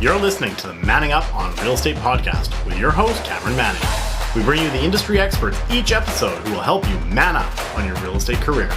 You're listening to the Manning Up on Real Estate podcast with your host, Cameron Manning. We bring you the industry experts each episode who will help you man up on your real estate career.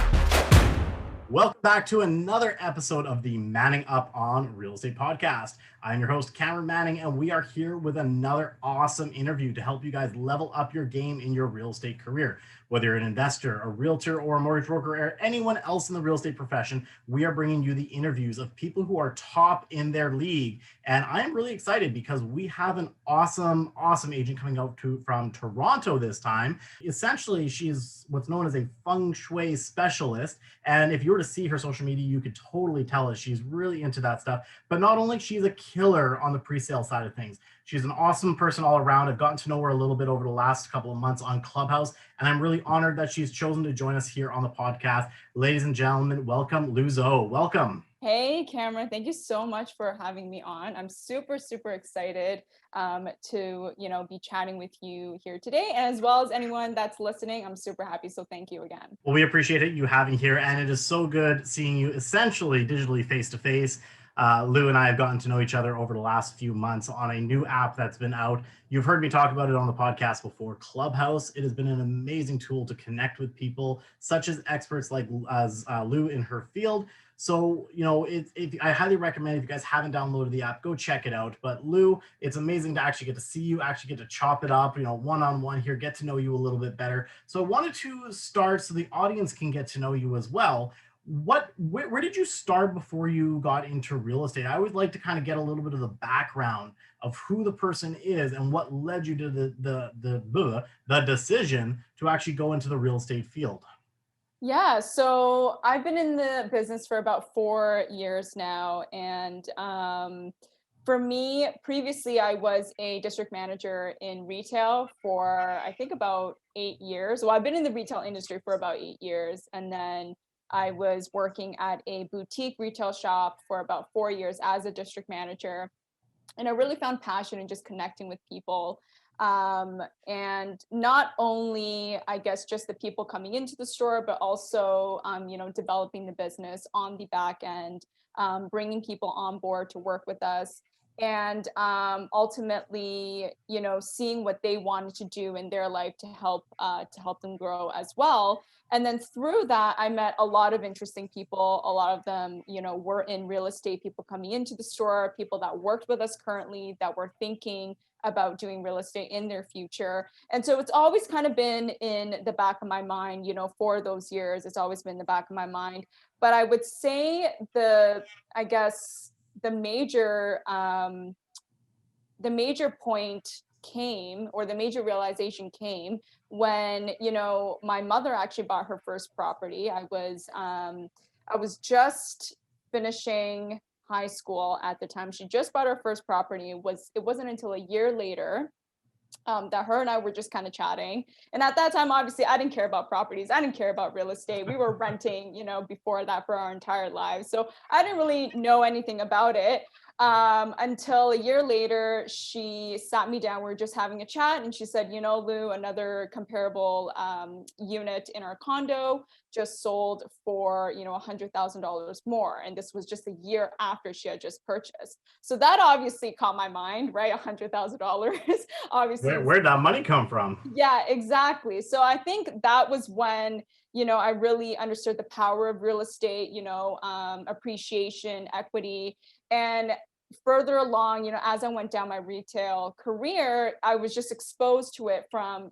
Welcome back to another episode of the Manning Up on Real Estate podcast. I'm your host, Cameron Manning, and we are here with another awesome interview to help you guys level up your game in your real estate career. Whether you're an investor, a realtor, or a mortgage broker, or anyone else in the real estate profession, we are bringing you the interviews of people who are top in their league. And I am really excited because we have an awesome agent coming out from Toronto this time. Essentially, she's what's known as a Feng Shui specialist. And if you were to see her social media, you could totally tell us she's really into that stuff. But not only she's a killer on the pre-sale side of things, she's an awesome person all around. I've gotten to know her a little bit over the last couple of months on Clubhouse, and I'm really honored that she's chosen to join us here on the podcast. Ladies and gentlemen, welcome Lu Zhou. Welcome. Hey, Cameron, thank you so much for having me on. I'm super excited to, be chatting with you here today, as well as anyone that's listening. I'm super happy. So thank you again. Well, we appreciate you having here, and it is so good seeing you essentially digitally face-to-face. Lou and I have gotten to know each other over the last few months on a new app that's been out. You've heard me talk about it on the podcast before, Clubhouse. It has been an amazing tool to connect with people, such as experts like Lou in her field. So, I highly recommend, if you guys haven't downloaded the app, go check it out. But Lou, it's amazing to actually get to see you, actually get to chop it up, one-on-one here, get to know you a little bit better. So I wanted to start so the audience can get to know you as well. Where did you start before you got into real estate? I would like to kind of get a little bit of the background of who the person is and what led you to the decision to actually go into the real estate field. Yeah, so I've been in the business for about 4 years now. And for me, previously, I was a district manager in retail for, I think, about 8 years. Well, I've been in the retail industry for about 8 years. And then I was working at a boutique retail shop for about 4 years as a district manager. And I really found passion in just connecting with people. And not only, I guess, just the people coming into the store, but also, developing the business on the back end, bringing people on board to work with us. And ultimately, seeing what they wanted to do in their life to help them grow as well. And then through that, I met a lot of interesting people. A lot of them, were in real estate, people coming into the store, people that worked with us currently that were thinking about doing real estate in their future. And so it's always kind of been in the back of my mind, for those years, it's always been in the back of my mind. But I would say the major point came, or the major realization came when, my mother actually bought her first property. I was just finishing high school at the time. She just bought her first property. It wasn't until a year later that her and I were just kind of chatting. And at that time, obviously, I didn't care about properties. I didn't care about real estate. We were renting, before that for our entire lives. So I didn't really know anything about it. Until a year later, she sat me down. We were just having a chat, and she said, Lou, another comparable unit in our condo just sold for, $100,000 more. And this was just a year after she had just purchased. So that obviously caught my mind, right? $100,000, obviously. Where'd that money come from? Yeah, exactly. So I think that was when, I really understood the power of real estate, appreciation, equity. And further along, as I went down my retail career, I was just exposed to it from,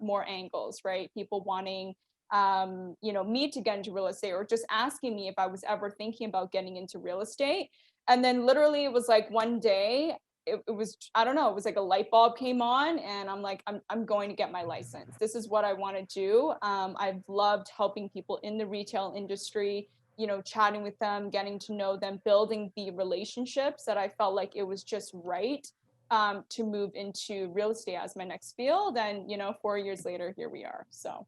more angles, right? People wanting, me to get into real estate, or just asking me if I was ever thinking about getting into real estate. And then literally it was like one day, it was, I don't know, it was like a light bulb came on, and I'm like, I'm going to get my license. This is what I want to do. I've loved helping people in the retail industry, chatting with them, getting to know them, building the relationships that I felt like it was just right to move into real estate as my next field. And, 4 years later, here we are. So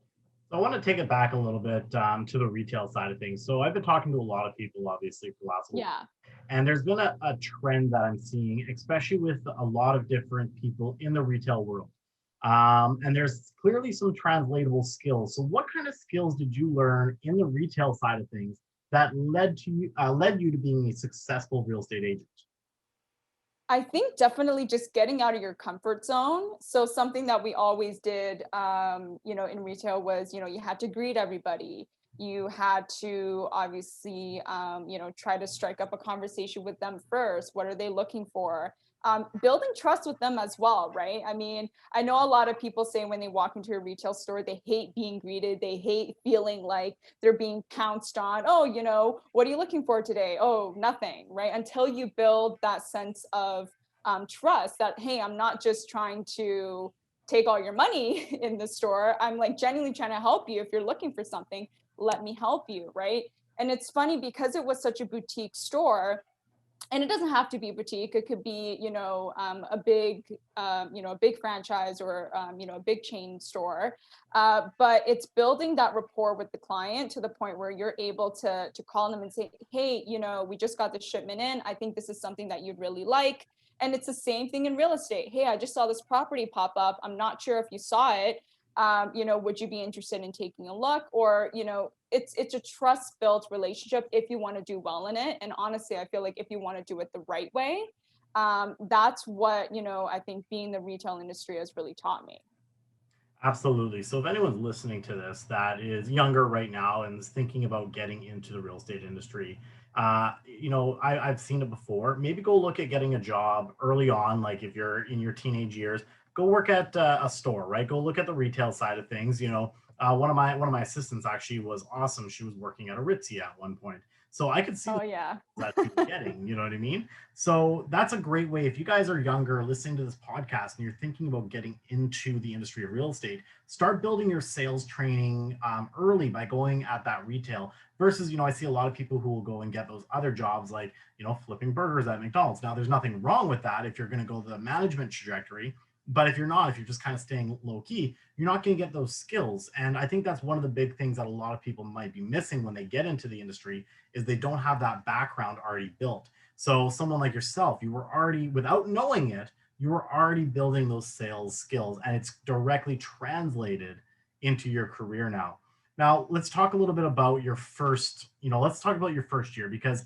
I want to take it back a little bit to the retail side of things. So I've been talking to a lot of people, obviously, for the last week. Yeah. And there's been a trend that I'm seeing, especially with a lot of different people in the retail world. And there's clearly some translatable skills. So what kind of skills did you learn in the retail side of things that led you to being a successful real estate agent? I think definitely just getting out of your comfort zone. So something that we always did, in retail was, you had to greet everybody. You had to obviously, try to strike up a conversation with them first. What are they looking for? Building trust with them as well, right? I mean, I know a lot of people say when they walk into a retail store, they hate being greeted. They hate feeling like they're being pounced on. Oh, what are you looking for today? Oh, nothing, right? Until you build that sense of trust that, hey, I'm not just trying to take all your money in the store. I'm like genuinely trying to help you. If you're looking for something, let me help you, right? And it's funny because it was such a boutique store, and it doesn't have to be boutique. It could be, a big franchise or, a big chain store. But it's building that rapport with the client to the point where you're able to call them and say, hey, we just got this shipment in. I think this is something that you'd really like. And it's the same thing in real estate. Hey, I just saw this property pop up. I'm not sure if you saw it. Would you be interested in taking a look? Or, it's a trust built relationship if you want to do well in it. And honestly, I feel like if you want to do it the right way, that's what, I think being the retail industry has really taught me. Absolutely. So if anyone's listening to this that is younger right now and is thinking about getting into the real estate industry, I've seen it before. Maybe go look at getting a job early on, like if you're in your teenage years, go work at a store, right? Go look at the retail side of things. One of my assistants actually was awesome. She was working at a Ritzy at one point, so I could see Oh yeah. that she was getting. You know what I mean? So that's a great way. If you guys are younger listening to this podcast and you're thinking about getting into the industry of real estate, start building your sales training early by going at that retail versus, I see a lot of people who will go and get those other jobs like, flipping burgers at McDonald's. Now, there's nothing wrong with that if you're going to go the management trajectory. But if you're just kind of staying low key, you're not going to get those skills. And I think that's one of the big things that a lot of people might be missing when they get into the industry is they don't have that background already built. So someone like yourself, you were already, without knowing it, you were already building those sales skills, and it's directly translated into your career now. Now, let's talk a little bit about your first, let's talk about your first year, because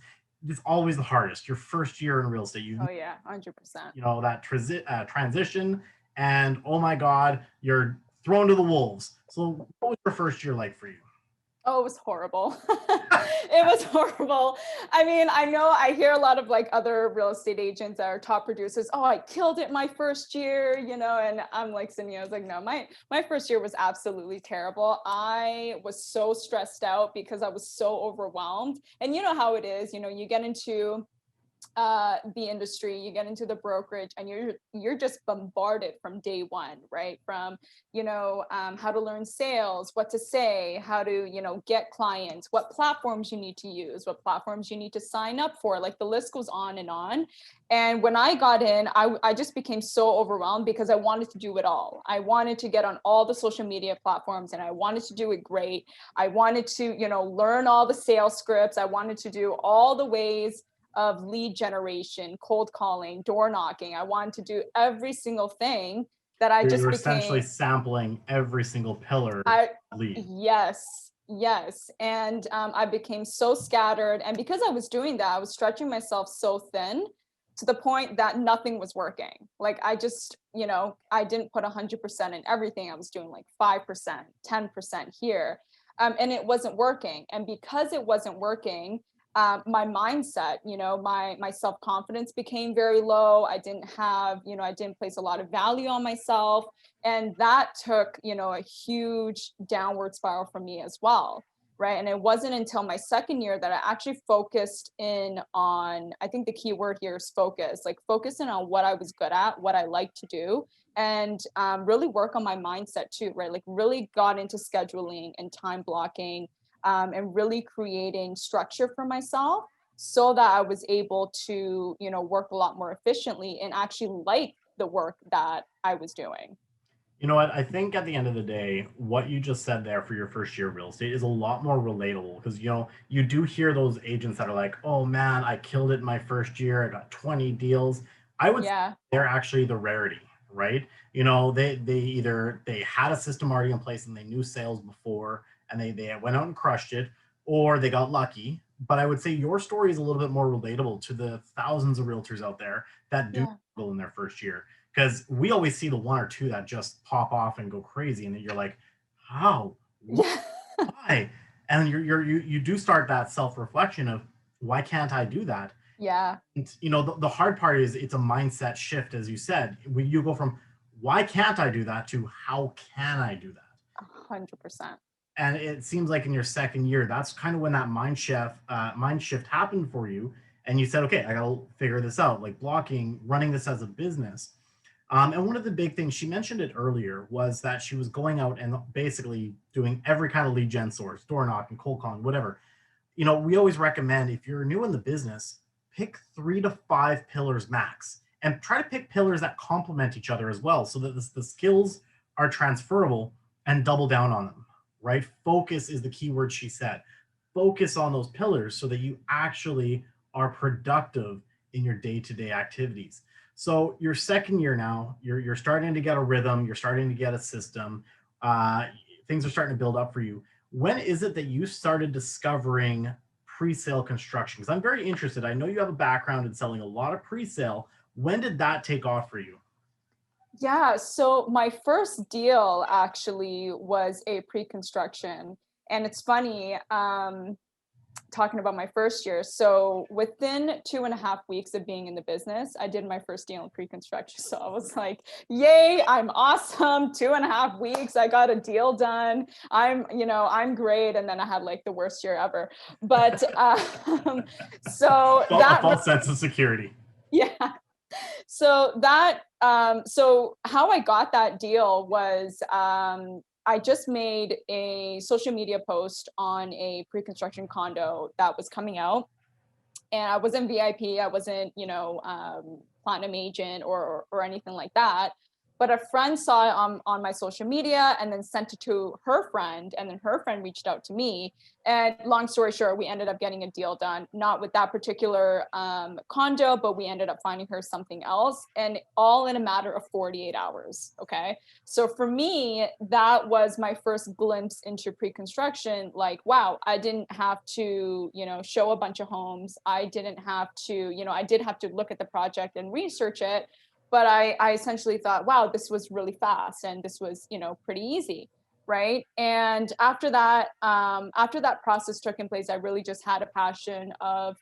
it's always the hardest. Your first year in real estate, Oh yeah, 100%. that transition, and oh my God, you're thrown to the wolves. So what was your first year like for you? Oh, it was horrible. It was horrible. I mean, I know I hear a lot of like other real estate agents that are top producers. Oh, I killed it my first year, and I'm like sitting here, I was like, no, my first year was absolutely terrible. I was so stressed out because I was so overwhelmed. And you know how it is, you get into the industry, you get into the brokerage, and you're just bombarded from day one, right? From how to learn sales, what to say, how to get clients, what platforms you need to use, what platforms you need to sign up for. Like the list goes on and on. And when I got in, I just became so overwhelmed because I wanted to do it all. I wanted to get on all the social media platforms and I wanted to do it great. I wanted to learn all the sales scripts. I wanted to do all the ways of lead generation, cold calling, door knocking. I wanted to do every single thing that I You're just essentially became. sampling every single pillar I lead. yes, and I became so scattered, and because I was doing that, I was stretching myself so thin to the point that nothing was working. Like I just, I didn't put 100% in everything. I was doing like 5%, 10% here, and it wasn't working. And because it wasn't working, my mindset, my self-confidence became very low. I didn't have, I didn't place a lot of value on myself. And that took, a huge downward spiral for me as well. Right. And it wasn't until my second year that I actually focused in on, I think the key word here is focus, like focusing on what I was good at, what I like to do, and really work on my mindset too, right? Like really got into scheduling and time blocking, and really creating structure for myself so that I was able to, work a lot more efficiently and actually like the work that I was doing. You know what? I think at the end of the day, what you just said there for your first year of real estate is a lot more relatable because, you do hear those agents that are like, oh man, I killed it my first year. I got 20 deals. I would say Yeah. they're actually the rarity, right? They either they had a system already in place and they knew sales before and they went out and crushed it, or they got lucky but I would say your story is a little bit more relatable to the thousands of realtors out there that do Yeah. struggle in their first year. Because we always see the one or two that just pop off and go crazy, and then you're like, how? Yeah. Why? And you do start that self-reflection of, why can't I do that? Yeah. And, the hard part is it's a mindset shift, as you said. You go from, why can't I do that, to how can I do that? 100%. And it seems like in your second year, that's kind of when that mind shift happened for you, and you said, okay, I gotta figure this out, like blocking, running this as a business. And one of the big things, she mentioned it earlier, was that she was going out and basically doing every kind of lead gen source, door knocking, cold calling, whatever. We always recommend, if you're new in the business, pick 3 to 5 pillars max, and try to pick pillars that complement each other as well, so that the skills are transferable, and double down on them, right? Focus is the key word she said. Focus on those pillars so that you actually are productive in your day-to-day activities. So your second year now, you're starting to get a rhythm, you're starting to get a system, uh, things are starting to build up for you. When is it that you started discovering pre-sale construction? Because I'm very interested. I know you have a background in selling a lot of pre-sale. When did that take off for you? Yeah, so my first deal actually was a pre-construction. And it's funny, talking about my first year. So within 2.5 weeks of being in the business, I did my first deal in pre-construction. So I was like, yay, I'm awesome. 2.5 weeks, I got a deal done. I'm great. And then I had like the worst year ever. But so A that, false sense of security. yeah. So how I got that deal was, I just made a social media post on a pre-construction condo that was coming out, and I wasn't VIP, I wasn't, platinum agent or anything like that. But a friend saw it on my social media and then sent it to her friend, and then her friend reached out to me. And long story short, we ended up getting a deal done, not with that particular condo, but we ended up finding her something else, and all in a matter of 48 hours. Okay. So for me, that was my first glimpse into pre-construction. Like, wow, I didn't have to, show a bunch of homes. I didn't have to, I did have to look at the project and research it, but I essentially thought, wow, this was really fast and this was, pretty easy. Right. And after that process took in place, I really just had a passion of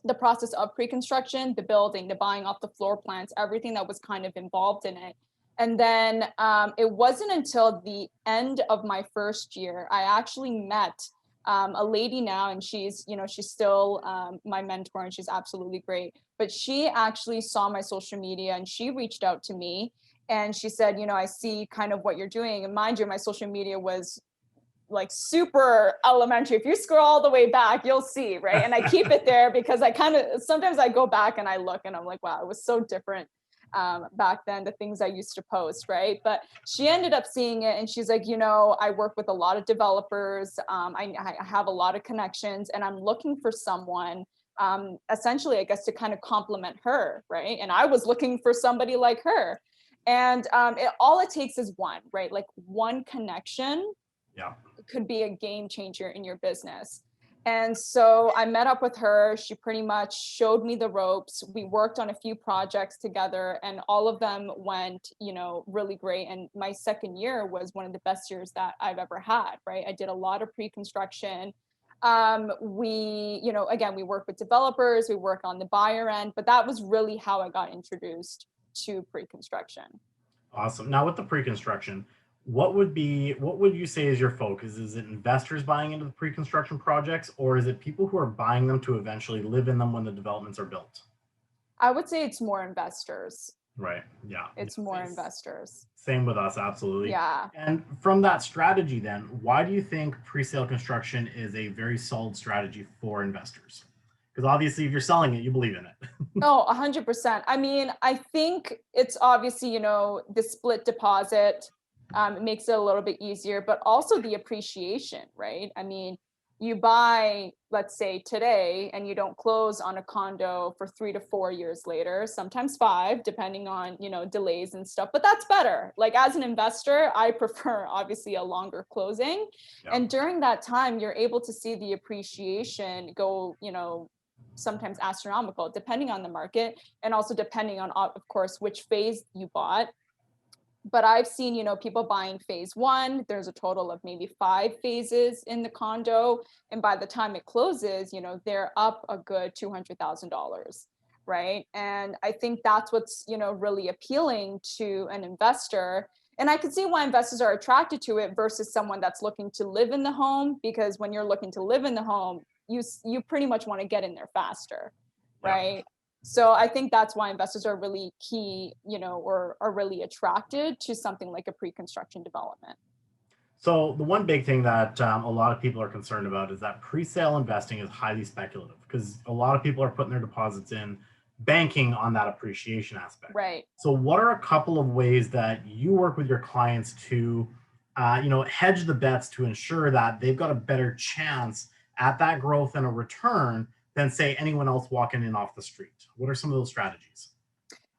the process of pre-construction, the building, the buying off the floor plans, everything that was kind of involved in it. And then it wasn't until the end of my first year, I actually met a lady now, and she's still my mentor, and she's absolutely great. But she actually saw my social media and she reached out to me, and she said, I see kind of what you're doing. And mind you, my social media was like super elementary. If you scroll all the way back, you'll see, right? And I keep it there because sometimes I go back and I look and I'm like, wow, it was so different back then, the things I used to post, right? But she ended up seeing it and she's like, I work with a lot of developers. I have a lot of connections, and I'm looking for someone, essentially, I guess, to kind of complement her, right? And I was looking for somebody like her. And all it takes is one, right? Like one connection Yeah. could be a game changer in your business. And so I met up with her. She pretty much showed me the ropes. We worked on a few projects together, and all of them went, really great. And my second year was one of the best years that I've ever had, right? I did a lot of pre-construction. Again, we work with developers, we work on the buyer end, but that was really how I got introduced to pre-construction. Awesome. Now with the pre-construction, what would you say is your focus? Is it investors buying into the pre-construction projects, or is it people who are buying them to eventually live in them when the developments are built? I would say it's more investors. Right. Yeah. It's more investors. Same with us, absolutely. Yeah. And from that strategy, then, why do you think pre-sale construction is a very solid strategy for investors? Because obviously, if you're selling it, you believe in it. Oh, 100%. I mean, I think it's obviously, the split deposit, it makes it a little bit easier, but also the appreciation, right? I mean, you buy, let's say today, and you don't close on a condo for 3 to 4 years later, sometimes 5, depending on, delays and stuff, but that's better. Like as an investor, I prefer obviously a longer closing. Yeah. And during that time, you're able to see the appreciation go, sometimes astronomical, depending on the market, and also depending on, of course, which phase you bought. But I've seen, people buying phase 1. There's a total of maybe 5 phases in the condo. And by the time it closes, they're up a good $200,000, right? And I think that's what's, really appealing to an investor. And I can see why investors are attracted to it versus someone that's looking to live in the home, because when you're looking to live in the home, you pretty much want to get in there faster, right? Yeah. So I think that's why investors are really key, or are really attracted to something like a pre-construction development. So the one big thing that a lot of people are concerned about is that pre-sale investing is highly speculative, because a lot of people are putting their deposits in, banking on that appreciation aspect. Right. So what are a couple of ways that you work with your clients to, hedge the bets to ensure that they've got a better chance at that growth and a return than, say, anyone else walking in off the street? What are some of those strategies?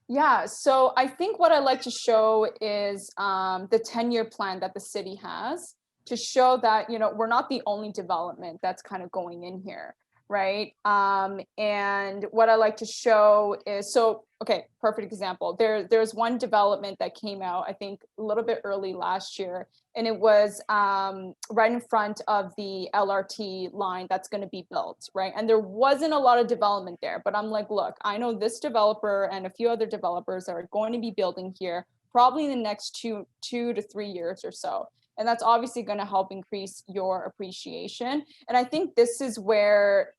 Yeah, so I think what I like to show is the 10-year plan that the city has, to show that, we're not the only development that's kind of going in here, right? And what I like to show is, okay, perfect example. There's one development that came out, I think, a little bit early last year, and it was right in front of the LRT line that's going to be built, right? And there wasn't a lot of development there, but I'm like, look, I know this developer and a few other developers are going to be building here probably in the next 2 to 3 years or so. And that's obviously going to help increase your appreciation. And I think this is where,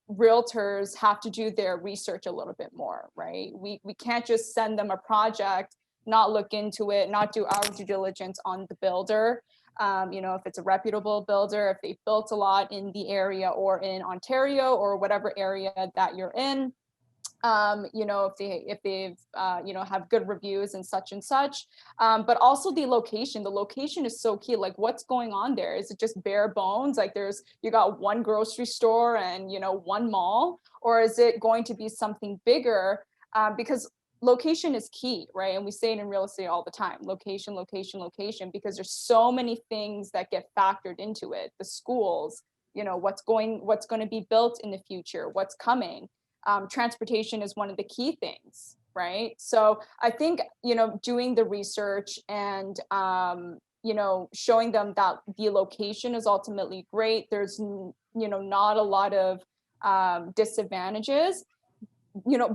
realtors have to do their research a little bit more, right? We can't just send them a project, not look into it, not do our due diligence on the builder. If it's a reputable builder, if they've built a lot in the area or in Ontario or whatever area that you're in, if they've have good reviews and such, but also the location. The location is so key. Like, what's going on there? Is it just bare bones? Like you got one grocery store and one mall, or is it going to be something bigger? Because location is key, right? And we say it in real estate all the time: location, location, location, because there's so many things that get factored into it. The schools, what's going to be built in the future, what's coming. Transportation is one of the key things, right? So I think, doing the research and, showing them that the location is ultimately great. There's, not a lot of disadvantages,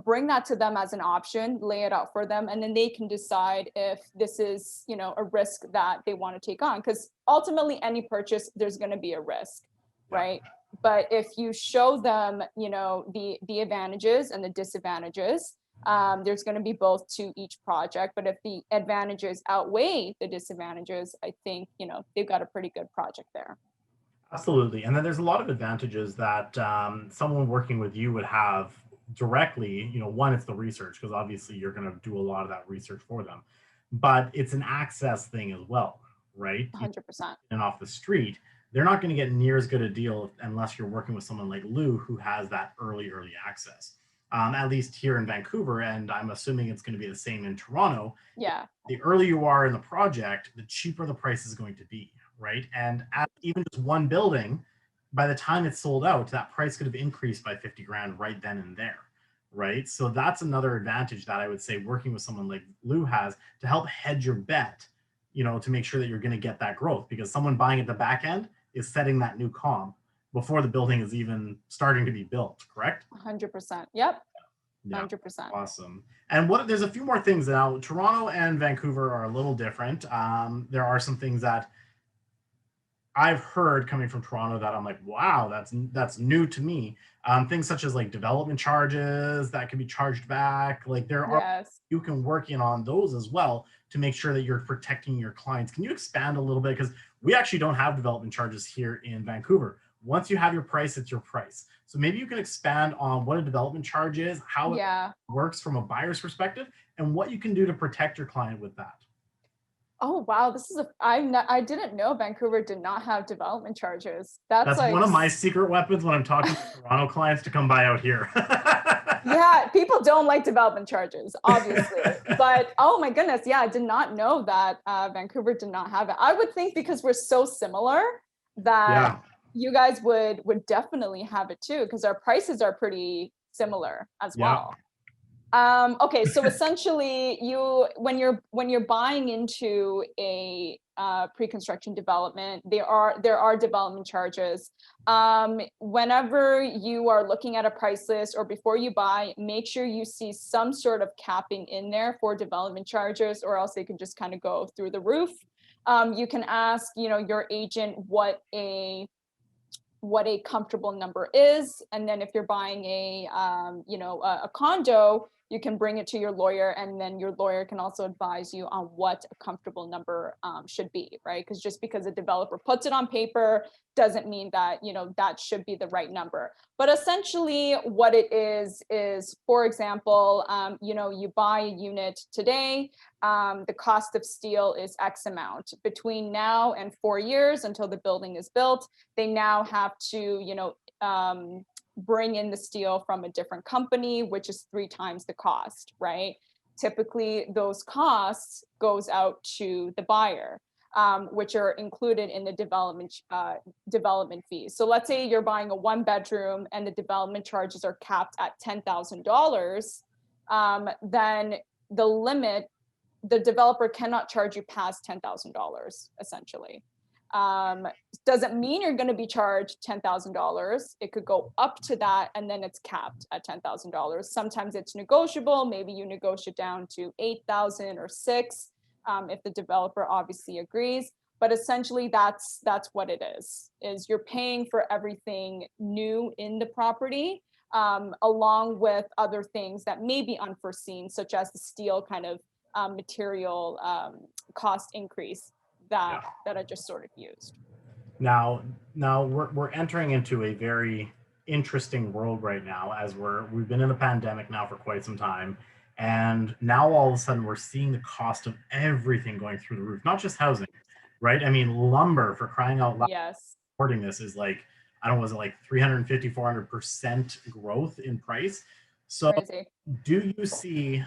bring that to them as an option, lay it out for them, and then they can decide if this is, a risk that they want to take on. Because ultimately, any purchase, there's going to be a risk, right? But if you show them, the advantages and the disadvantages, there's going to be both to each project. But if the advantages outweigh the disadvantages, I think, they've got a pretty good project there. Absolutely. And then there's a lot of advantages that someone working with you would have directly. One, it's the research, because obviously you're going to do a lot of that research for them. But it's an access thing as well, right? 100%. And off the street, they're not going to get near as good a deal unless you're working with someone like Lu, who has that early access, at least here in Vancouver. And I'm assuming it's going to be the same in Toronto. Yeah. The earlier you are in the project, the cheaper the price is going to be, right? And at even just one building, by the time it's sold out, that price could have increased by 50 grand right then and there, right? So that's another advantage that I would say working with someone like Lu has to help hedge your bet, to make sure that you're going to get that growth, because someone buying at the back end is setting that new comp before the building is even starting to be built, correct? 100%. Yep. Yeah. 100%. Awesome. And there's a few more things now. Toronto and Vancouver are a little different. There are some things that I've heard coming from Toronto that I'm like, wow, that's new to me. Things such as like development charges that can be charged back. Like you can work in on those as well to make sure that you're protecting your clients. Can you expand a little bit? Because we actually don't have development charges here in Vancouver. Once you have your price, it's your price. So maybe you can expand on what a development charge is, how it works from a buyer's perspective, and what you can do to protect your client with that. Oh wow, I didn't know Vancouver did not have development charges. That's That's like one of my secret weapons when I'm talking to Toronto clients to come buy out here. yeah, people don't like development charges, obviously. But oh my goodness, yeah, I did not know that Vancouver did not have it. I would think because we're so similar that Yeah, you guys would definitely have it too, because our prices are pretty similar as yeah, well. Okay, so essentially, when you're buying into a pre-construction development, there are development charges. Whenever you are looking at a price list or before you buy, make sure you see some sort of capping in there for development charges, or else they can just kind of go through the roof. You can ask, your agent what a comfortable number is, and then if you're buying a condo, you can bring it to your lawyer, and then your lawyer can also advise you on what a comfortable number should be, right? Because just because a developer puts it on paper doesn't mean that that should be the right number. But essentially what it is, for example, you buy a unit today, the cost of steel is X amount. Between now and 4 years until the building is built, they now have to, bring in the steel from a different company, which is 3 times the cost, right? Typically, those costs goes out to the buyer, which are included in the development fees. So let's say you're buying a 1 bedroom and the development charges are capped at $10,000, then the developer cannot charge you past $10,000, essentially. Doesn't mean you're going to be charged $10,000. It could go up to that, and then it's capped at $10,000. Sometimes it's negotiable. Maybe you negotiate down to 8,000 or 6, if the developer obviously agrees. But essentially, that's what it is you're paying for everything new in the property, along with other things that may be unforeseen, such as the steel kind of material cost increase that yeah. I just sort of used. Now, we're entering into a very interesting world right now, as we've been in a pandemic now for quite some time, and now all of a sudden we're seeing the cost of everything going through the roof. Not just housing, right? I mean, lumber, for crying out loud. Yes. Reporting this is like, I don't know, was it like 350, 400% growth in price? So Crazy. do you see,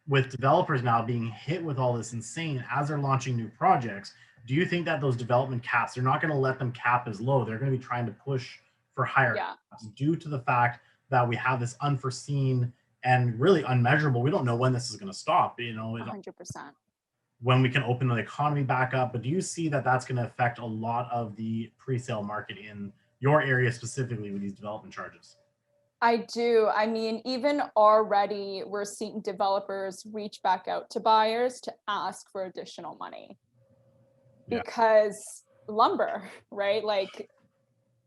with developers now being hit with all this insane as they're launching new projects, do you think that those development caps, they're not going to let them cap as low? They're going to be trying to push for higher Yeah. caps due to the fact that we have this unforeseen and really unmeasurable. We don't know when this is going to stop, 100%. when we can open the economy back up. But do you see that that's going to affect a lot of the pre-sale market in your area specifically with these development charges? I do. I mean, even already we're seeing developers reach back out to buyers to ask for additional money Yeah. because lumber, right? Like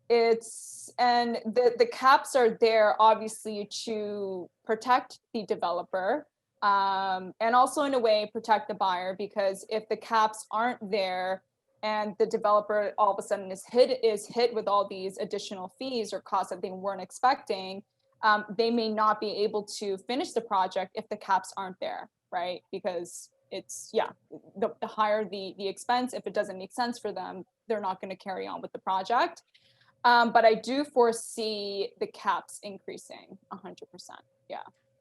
and the caps are there obviously to protect the developer, and also in a way protect the buyer, because if the caps aren't there and the developer all of a sudden is hit with all these additional fees or costs that they weren't expecting, they may not be able to finish the project if the caps aren't there, right? Because it's the higher the expense, if it doesn't make sense for them, they're not going to carry on with the project. But I do foresee the caps increasing 100%. Yeah.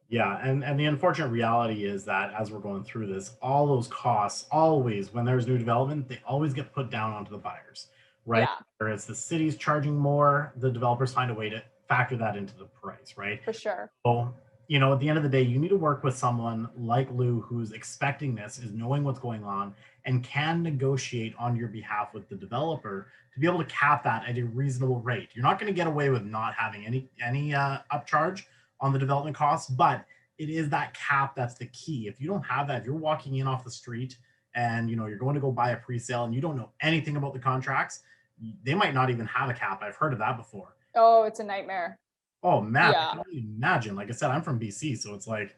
Yeah, and the unfortunate reality is that as we're going through this, all those costs always, when there's new development, they always get put down onto the buyers, right? Yeah, Whereas the city's charging more, the developers find a way to factor that into the price, right? for sure. So, at the end of the day, you need to work with someone like Lou, who's expecting this, is knowing what's going on, and can negotiate on your behalf with the developer to be able to cap that at a reasonable rate. You're not going to get away with not having any upcharge on the development costs, but it is that cap that's the key. If you don't have that, if you're walking in off the street and you're going to go buy a pre-sale and you don't know anything about the contracts, they might not even have a cap. I've heard of that before. Oh, it's a nightmare. Oh man, I Yeah. can only imagine. Like I said, I'm from BC, so it's like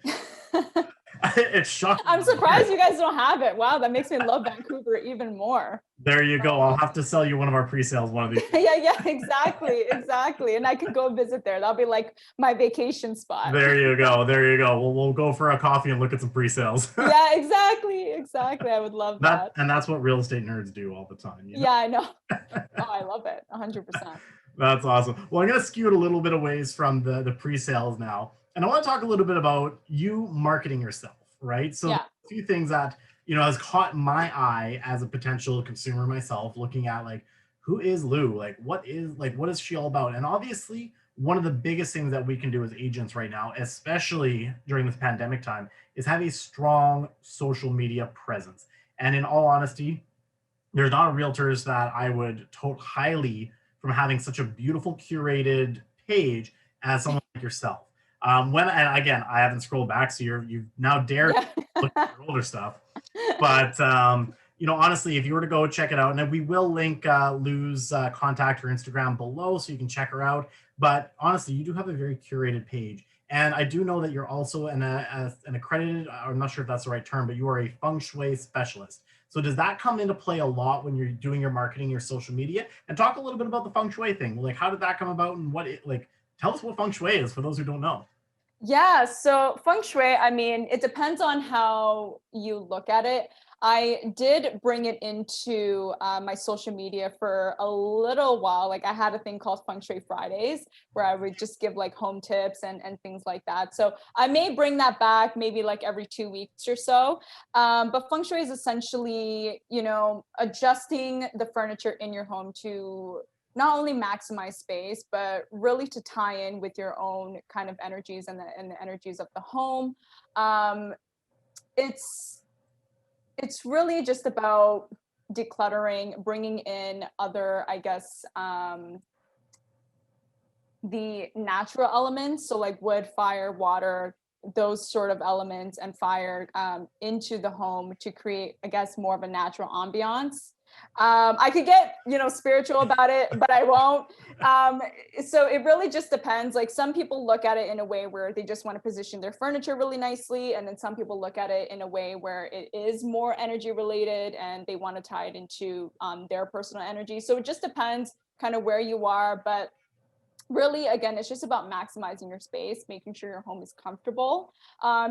It's shocking. I'm surprised you guys don't have it. Wow, that makes me love Vancouver even more. There you go. I'll have to sell you one of our pre-sales one of these days. Yeah, exactly. And I could go visit there. That'll be like my vacation spot. There you go. There you go. We'll go for a coffee and look at some pre-sales. Yeah, exactly. I would love that. And that's what real estate nerds do all the time. Yeah, I know. Oh, I love it. 100%. That's awesome. Well, I'm going to skew it a little bit away from the pre-sales now. And I want to talk a little bit about you marketing yourself, right? So Yeah. a few things that, has caught my eye as a potential consumer myself, looking at like, who is Lu? Like, what is she all about? And obviously, one of the biggest things that we can do as agents right now, especially during this pandemic time, is have a strong social media presence. And in all honesty, there's not realtors that I would tote highly from having such a beautiful curated page as someone like yourself. And again, I haven't scrolled back, so you've now dared to look at your older stuff. But honestly, if you were to go check it out, and then we will link Lu's contact her Instagram below, so you can check her out. But honestly, you do have a very curated page, and I do know that you're also an accredited. I'm not sure if that's the right term, but you are a Feng Shui specialist. So does that come into play a lot when you're doing your marketing, your social media? And talk a little bit about the Feng Shui thing. Like, how did that come about, and tell us what Feng Shui is for those who don't know. Yeah, so Feng Shui, I mean, it depends on how you look at it. I did bring it into my social media for a little while. Like I had a thing called Feng Shui Fridays where I would just give like home tips and things like that. So I may bring that back maybe like every 2 weeks or so. But Feng Shui is essentially, adjusting the furniture in your home to not only maximize space, but really to tie in with your own kind of energies and the energies of the home. It's really just about decluttering, bringing in other, I guess, the natural elements. So like wood, fire, water, those sort of elements and fire into the home to create, I guess, more of a natural ambiance. I could get, spiritual about it, but I won't. So it really just depends. Like some people look at it in a way where they just want to position their furniture really nicely. And then some people look at it in a way where it is more energy related and they want to tie it into their personal energy. So it just depends kind of where you are. But really, again, it's just about maximizing your space, making sure your home is comfortable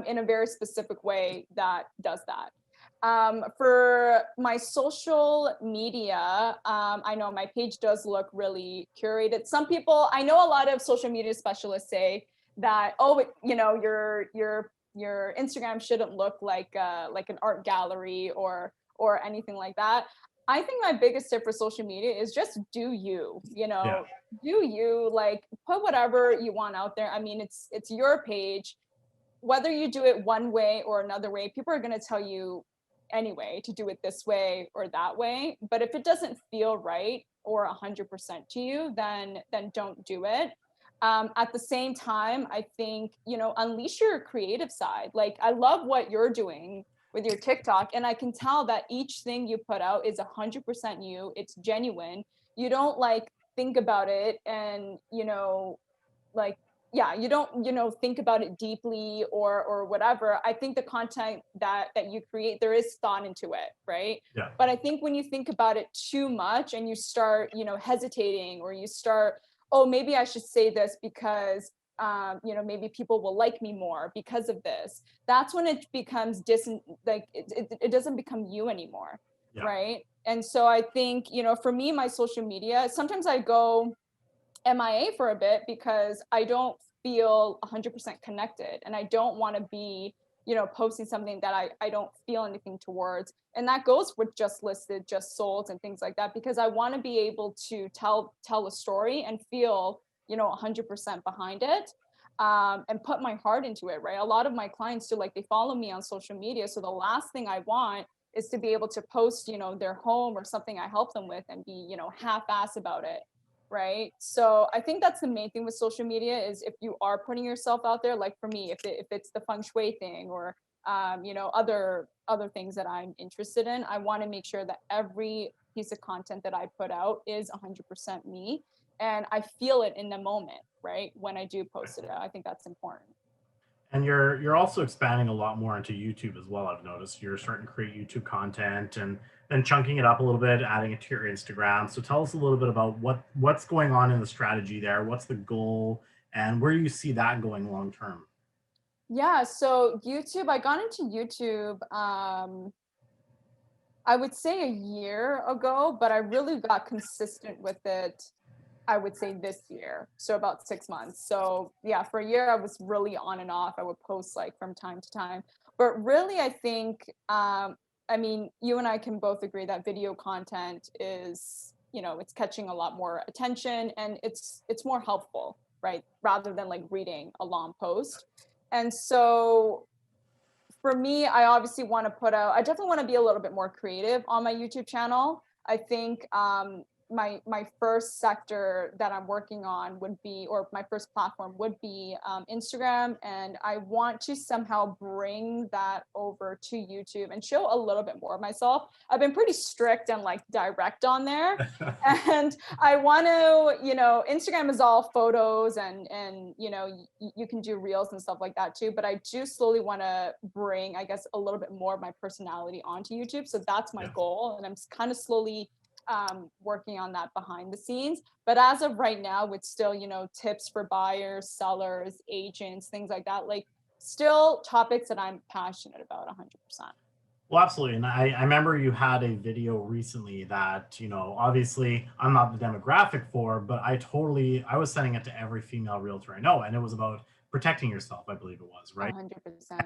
in a very specific way that does that. For my social media, I know my page does look really curated. Some people, I know a lot of social media specialists say that, your Instagram shouldn't look like an art gallery or anything like that. I think my biggest tip for social media is just do you, do you, like put whatever you want out there. I mean, it's your page. Whether you do it one way or another way, people are going to tell you anyway to do it this way or that way. But if it doesn't feel right or 100% to you, then don't do it. At the same time, I think, unleash your creative side. Like I love what you're doing with your TikTok, and I can tell that each thing you put out is 100% you. It's genuine. You don't like think about it and like you don't think about it deeply or whatever. I think the content that you create, there is thought into it, right? Yeah. But I think when you think about it too much and you start hesitating, or you start, oh, maybe I should say this because maybe people will like me more because of this, that's when it becomes it doesn't become you anymore. Yeah. Right. And so I think for me, my social media, sometimes I go MIA for a bit because I don't feel 100% connected, and I don't want to be posting something that I don't feel anything towards. And that goes with just listed, just sold, and things like that, because I want to be able to tell a story and feel 100% behind it, and put my heart into it, right? A lot of my clients too, like they follow me on social media, so the last thing I want is to be able to post their home or something I help them with and be half-ass about it, right? So I think that's the main thing with social media, is if you are putting yourself out there, like for me, if it's the Feng Shui thing or other things that I'm interested in, I want to make sure that every piece of content that I put out is 100% me, and I feel it in the moment, right? When I do post it out, I think that's important. And you're also expanding a lot more into YouTube as well. I've noticed you're starting to create YouTube content and then chunking it up a little bit, adding it to your Instagram. So tell us a little bit about what's going on in the strategy there. What's the goal and where do you see that going long term? Yeah, so YouTube, I got into YouTube, I would say a year ago, but I really got consistent with it, I would say this year. So about 6 months. So yeah, for a year I was really on and off. I would post like from time to time. But really I think I mean, you and I can both agree that video content is, it's catching a lot more attention and it's more helpful, right? Rather than like reading a long post. And so for me, I obviously want to I definitely want to be a little bit more creative on my YouTube channel. I think my first sector that I'm working on would be, or my first platform would be Instagram. And I want to somehow bring that over to YouTube and show a little bit more of myself. I've been pretty strict and like direct on there. And I want to, Instagram is all photos and you can do reels and stuff like that too. But I do slowly want to bring, I guess, a little bit more of my personality onto YouTube. So that's my Yeah. goal. And I'm kind of slowly working on that behind the scenes. But as of right now, it's still, tips for buyers, sellers, agents, things like that. Like still topics that I'm passionate about 100%. Well, absolutely. And I remember you had a video recently that, obviously I'm not the demographic for, but I was sending it to every female realtor I know. And it was about protecting yourself, I believe it was, right? 100%. And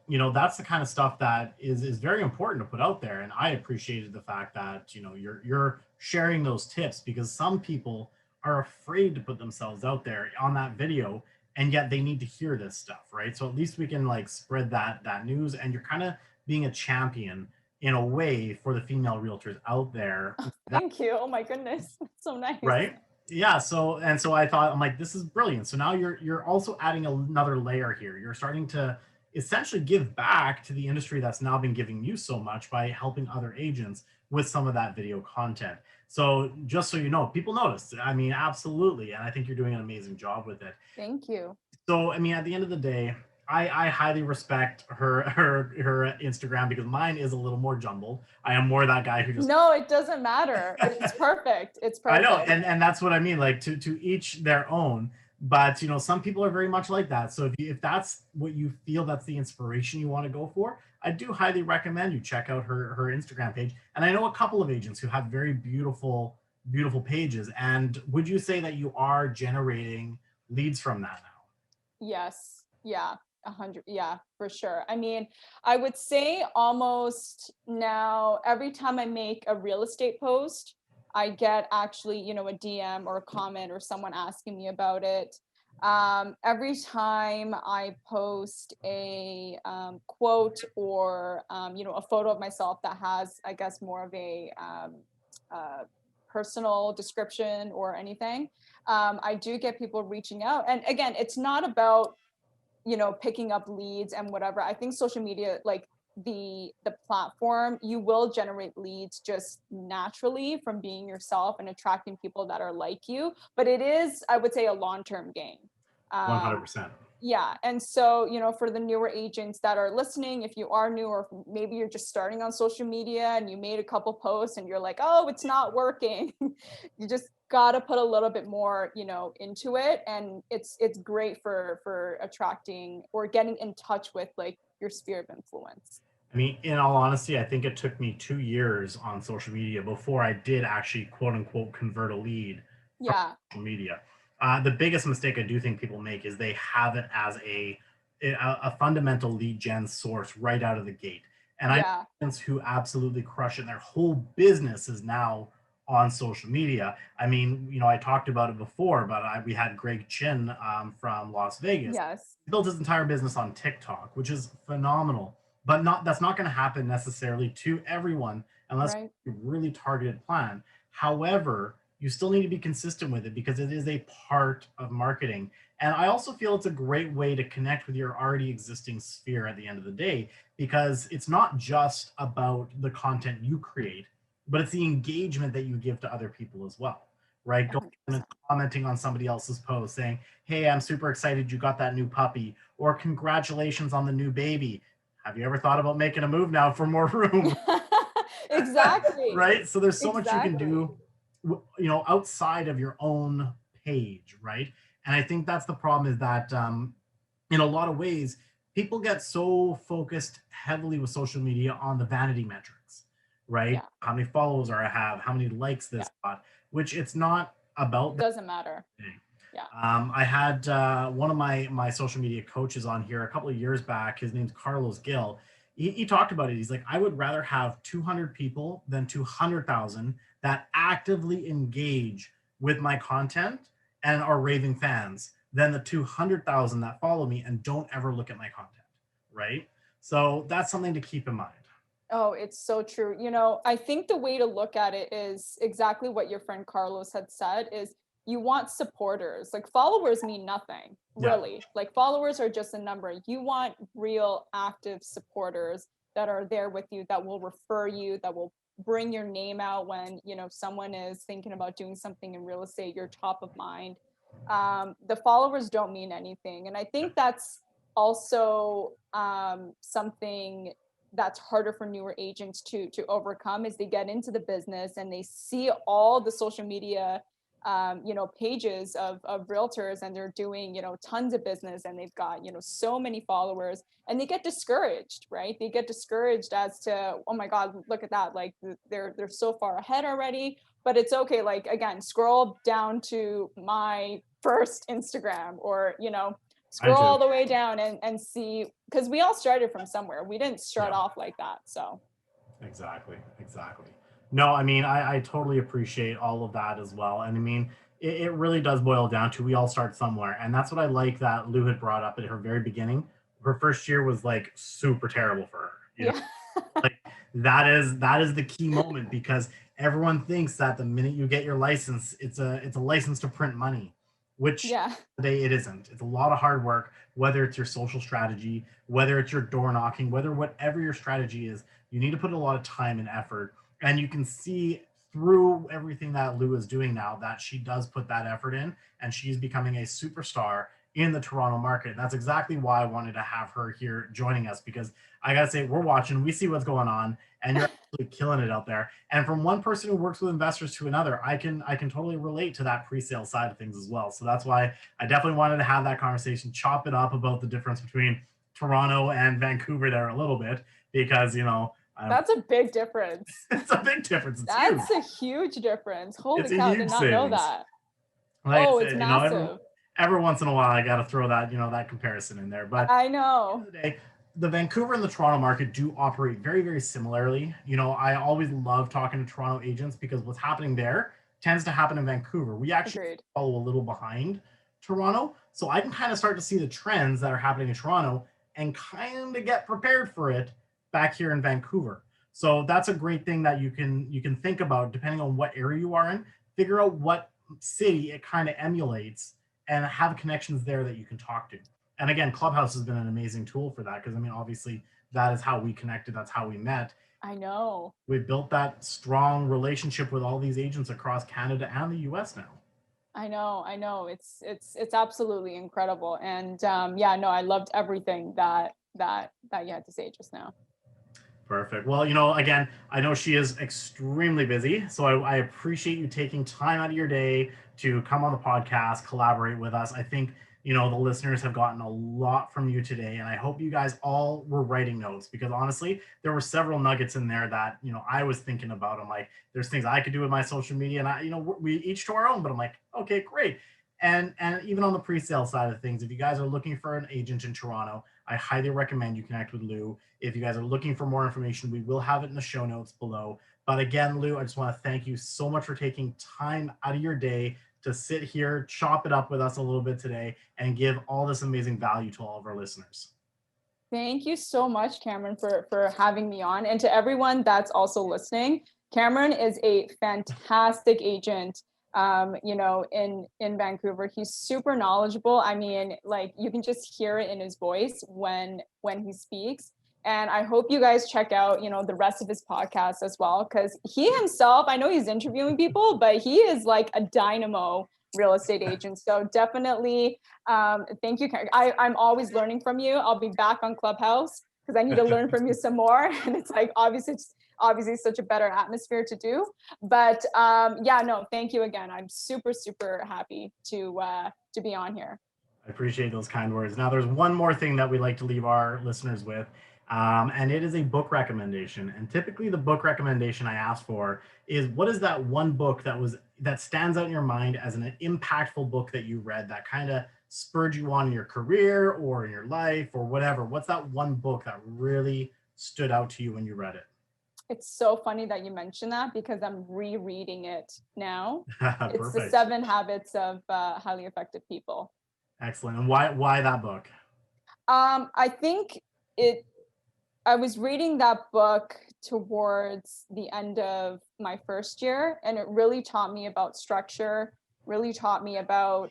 Yeah. that's the kind of stuff that is very important to put out there. And I appreciated the fact that you're sharing those tips because some people are afraid to put themselves out there on that video, and yet they need to hear this stuff, right? So at least we can like spread that news, and you're kind of being a champion in a way for the female realtors out there. Thank you. Oh my goodness. That's so nice. Right? Yeah, so I thought, I'm like, this is brilliant. So now you're also adding another layer here. You're starting to essentially give back to the industry that's now been giving you so much by helping other agents with some of that video content. So just so you know, people notice. I mean, absolutely. And I think you're doing an amazing job with it. Thank you. So I mean, at the end of the day, I highly respect her Instagram because mine is a little more jumbled. I am more that guy who just No, it doesn't matter. It's perfect. It's I know, perfect. and that's what I mean. Like to each their own. But some people are very much like that. So if that's what you feel, that's the inspiration you want to go for, I do highly recommend you check out her Instagram page. And I know a couple of agents who have very beautiful pages. And would you say that you are generating leads from that now? Yes. Yeah. 100. Yeah, for sure. I mean, I would say almost now every time I make a real estate post, I get actually, a DM or a comment or someone asking me about it. Every time I post a quote or, a photo of myself that has, I guess, more of a uh, personal description or anything, I do get people reaching out. And again, it's not about picking up leads and whatever. I think social media, like the platform, you will generate leads just naturally from being yourself and attracting people that are like you. But it is, I would say, a long-term game. um, 100%. yeah. And so, for the newer agents that are listening, if you are new, or maybe you're just starting on social media and you made a couple posts and you're like, oh, it's not working. You just got to put a little bit more, into it. And it's great for attracting or getting in touch with like your sphere of influence. I mean, in all honesty, I think it took me 2 years on social media before I did actually quote unquote convert a lead Yeah. social media. The biggest mistake I do think people make is they have it as a fundamental lead gen source right out of the gate. And I know Yeah. agents who absolutely crush it. And their whole business is now on social media. I mean, I talked about it before, but we had Greg Chin from Las Vegas. Yes. He built his entire business on TikTok, which is phenomenal. But that's not going to happen necessarily to everyone unless Right. you really targeted plan. However, you still need to be consistent with it because it is a part of marketing. And I also feel it's a great way to connect with your already existing sphere at the end of the day, because it's not just about the content you create, but it's the engagement that you give to other people as well. right? Going and 100%. commenting on somebody else's post saying, hey, I'm super excited you got that new puppy, or congratulations on the new baby. Have you ever thought about making a move now for more room? Exactly. Right? So there's so much you can Exactly. do, outside of your own page, right? And I think that's the problem is that in a lot of ways, people get so focused heavily with social media on the vanity metrics, right? Yeah. How many followers I have, how many likes Yeah. this got, which it's not about that Doesn't matter. thing. Yeah. I had one of my social media coaches on here a couple of years back. His name's Carlos Gill. He talked about it. He's like, I would rather have 200 people than 200,000 that actively engage with my content and are raving fans than the 200,000 that follow me and don't ever look at my content. Right. So that's something to keep in mind. Oh, it's so true. I think the way to look at it is exactly what your friend Carlos had said is you want supporters. Like followers mean nothing, Yeah. really. Like followers are just a number. You want real active supporters that are there with you, that will refer you, that will bring your name out when, someone is thinking about doing something in real estate, you're top of mind. The followers don't mean anything. And I think that's also something that's harder for newer agents to overcome is they get into the business and they see all the social media pages of realtors, and they're doing tons of business, and they've got so many followers, and they get discouraged, right? They get discouraged as to, oh my god, look at that, like they're so far ahead already. But it's okay, like again, scroll down to my first Instagram, or Mine scroll too. all the way down and see, because we all started from somewhere. We didn't start Yeah. off like that. So Exactly, exactly. No, I mean, I totally appreciate all of that as well. And I mean, it really does boil down to we all start somewhere. And that's what I like that Lou had brought up at her very beginning. Her first year was like super terrible for her. yeah. Like that is the key moment because everyone thinks that the minute you get your license, it's a license to print money, which Yeah. today it isn't. It's a lot of hard work, whether it's your social strategy, whether it's your door knocking, whether whatever your strategy is, you need to put a lot of time and effort. And you can see through everything that Lou is doing now that she does put that effort in and she's becoming a superstar in the Toronto market. And that's exactly why I wanted to have her here joining us because I gotta say, we're watching, we see what's going on, and you're absolutely killing it out there. And from one person who works with investors to another, I can totally relate to that pre-sale side of things as well. So that's why I definitely wanted to have that conversation, chop it up about the difference between Toronto and Vancouver there a little bit, because That's a big difference. it's a big difference. It's huge. That's a huge difference. Holy It's a cow, did huge not know savings. that. Like I Oh, it's said, massive. every once in a while, I got to throw that that comparison in there. But I at the end know. of the day, the Vancouver and the Toronto market do operate very, very similarly. I always love talking to Toronto agents because what's happening there tends to happen in Vancouver. We actually Agreed. follow a little behind Toronto, so I can kind of start to see the trends that are happening in Toronto and kind of get prepared for it back here in Vancouver. So that's a great thing that you can think about depending on what area you are in. Figure out what city it kind of emulates and have connections there that you can talk to. And again, Clubhouse has been an amazing tool for that because I mean, obviously, that is how we connected. That's how we met. I know. We built that strong relationship with all these agents across Canada and the US now. I know. I know. It's absolutely incredible. And yeah, no, I loved everything that you had to say just now. Perfect. Well, again, I know she is extremely busy, so I appreciate you taking time out of your day to come on the podcast, collaborate with us. I think, the listeners have gotten a lot from you today, and I hope you guys all were writing notes because honestly, there were several nuggets in there that, I was thinking about. I'm like, there's things I could do with my social media, and we each to our own, but I'm like, okay, great. And even on the pre-sale side of things, if you guys are looking for an agent in Toronto, I highly recommend you connect with Lou. If you guys are looking for more information, we will have it in the show notes below. But again, Lou, I just want to thank you so much for taking time out of your day to sit here, chop it up with us a little bit today, and give all this amazing value to all of our listeners. Thank you so much, Cameron, for having me on. And to everyone that's also listening, Cameron is a fantastic agent. In Vancouver, he's super knowledgeable. I mean, like you can just hear it in his voice when he speaks. And I hope you guys check out, the rest of his podcast as well, because he himself, I know he's interviewing people, but he is like a dynamo real estate agent. So definitely, thank you. I'm always learning from you. I'll be back on Clubhouse because I need to learn from you some more. And it's like, obviously such a better atmosphere to do. But yeah, no, thank you again. I'm super, super happy to be on here. I appreciate those kind words. Now, there's one more thing that we like to leave our listeners with, and it is a book recommendation. And typically, the book recommendation I ask for is, what is that one book that stands out in your mind as an impactful book that you read that kind of spurred you on in your career or in your life or whatever? What's that one book that really stood out to you when you read it? It's so funny that you mentioned that because I'm rereading it now. It's The Perfect. 7 Habits of Highly Effective People. Excellent. And why that book? I think I was reading that book towards the end of my first year, and it really taught me about structure, really taught me about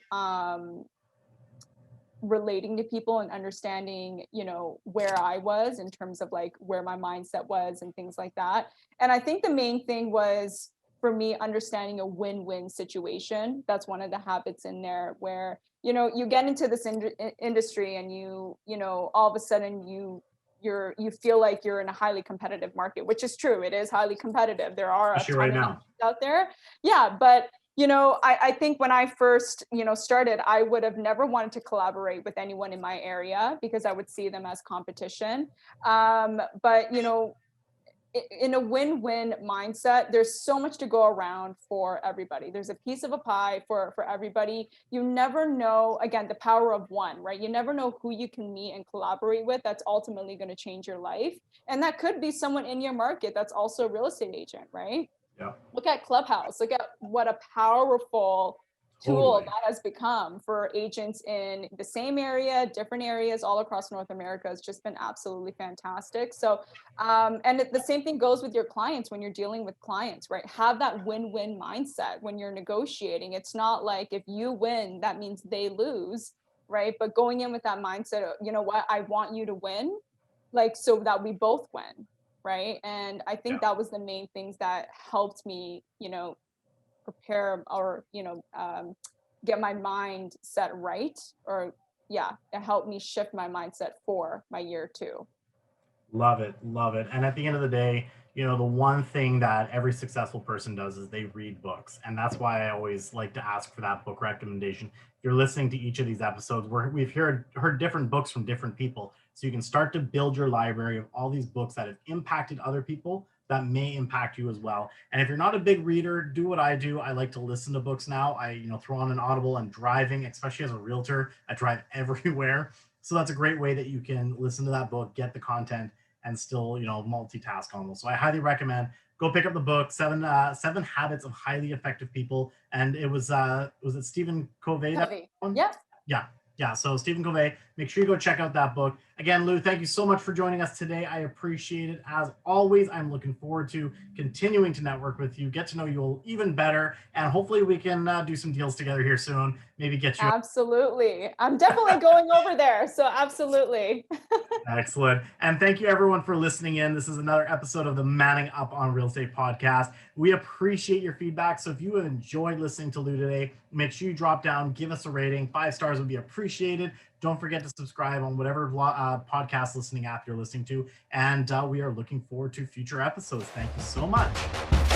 relating to people and understanding, where I was in terms of like where my mindset was and things like that. And I think the main thing was, for me, understanding a win-win situation. That's one of the habits in there where, you get into this industry and you all of a sudden you feel like you're in a highly competitive market, which is true. It is highly competitive. There are a ton Right of now out there. Yeah. But, I think when I first, started, I would have never wanted to collaborate with anyone in my area because I would see them as competition. But, in a win-win mindset, there's so much to go around for everybody. There's a piece of a pie for everybody. You never know, again, the power of one, right? You never know who you can meet and collaborate with that's ultimately going to change your life. And that could be someone in your market that's also a real estate agent, right? Yeah. Look at Clubhouse. Look at what a powerful tool that has become for agents in the same area, different areas all across North America. It's just been absolutely fantastic. So, and the same thing goes with your clients when you're dealing with clients, right? Have that win-win mindset when you're negotiating. It's not like if you win, that means they lose, right? But going in with that mindset of, you know what, I want you to win, like, so that we both win, right? And I think that was the main things that helped me, prepare or get my mind set right, or it helped me shift my mindset for my year 2. Love it. And at the end of the day, the one thing that every successful person does is they read books. And that's why I always like to ask for that book recommendation. If you're listening to each of these episodes, we've heard different books from different people. So you can start to build your library of all these books that have impacted other people that may impact you as well. And if you're not a big reader, do what I do. I like to listen to books now. I throw on an Audible. I'm driving, especially as a realtor. I drive everywhere. So that's a great way that you can listen to that book, get the content, and still, multitask almost. So I highly recommend go pick up the book, Seven Habits of Highly Effective People. And it was it Stephen Covey? Yeah. So Stephen Covey, make sure you go check out that book. Again, Lou, thank you so much for joining us today. I appreciate it. As always, I'm looking forward to continuing to network with you, get to know you even better, and hopefully we can do some deals together here soon. Maybe get you. Absolutely. I'm definitely going over there. So absolutely. Excellent. And thank you everyone for listening in. This is another episode of the Manning Up on Real Estate podcast. We appreciate your feedback. So if you have enjoyed listening to Lou today, make sure you drop down, give us a rating. 5 stars would be appreciated. Don't forget to subscribe on whatever podcast listening app you're listening to. And we are looking forward to future episodes. Thank you so much.